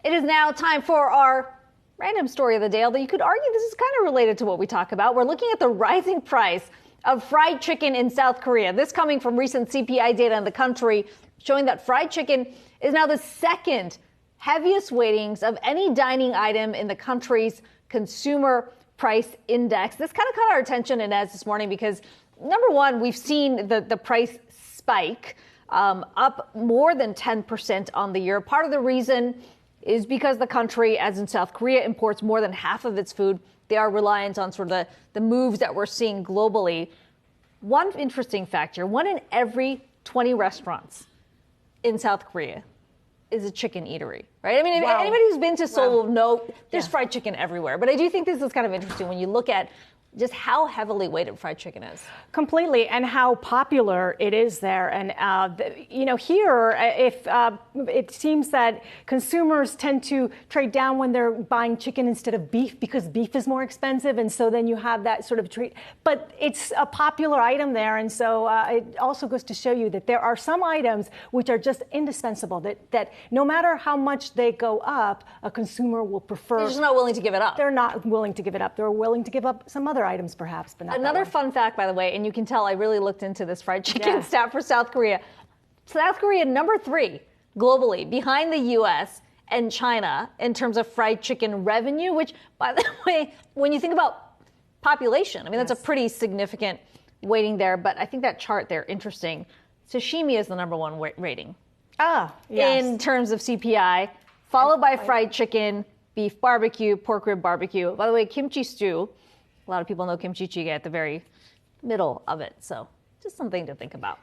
It is now time for our random story of the day, although you could argue this is kind of related to what we talk about. We're looking at the rising price of fried chicken in South Korea. This coming from recent CPI data in the country showing that fried chicken is now the second heaviest weightings of any dining item in the country's consumer price index. This kind of caught our attention, Inez, this morning because, number one, we've seen the price spike up more than 10% on the year. Part of the reason is because the country, as in South Korea, imports more than half of its food. They are reliant on sort of the moves that we're seeing globally. One interesting factor, 1 in every 20 restaurants in South Korea is a chicken eatery, right? I mean, anybody who's been to Seoul will know there's fried chicken everywhere. But I do think this is kind of interesting when you look at just how heavily weighted fried chicken is. Completely, and how popular it is there. And, here, if it seems that consumers tend to trade down when they're buying chicken instead of beef because beef is more expensive. And so then you have that sort of treat. But it's a popular item there. And so it also goes to show you that there are some items which are just indispensable, that no matter how much they go up, a consumer will prefer. They're just not willing to give it up. They're not willing to give it up. They're willing to give up some other items perhaps, but not another fun fact, by the way, and you can tell I really looked into this fried chicken stat for South Korea. South Korea, number 3 globally, behind the U.S. and China in terms of fried chicken revenue, which, by the way, when you think about population, I mean, that's a pretty significant weighting there. But I think that chart there, interesting. Sashimi is the number 1 rating. In terms of CPI, followed by fried chicken, beef barbecue, pork rib barbecue. By the way, kimchi stew. A lot of people know kimchi jjigae at the very middle of it, so just something to think about.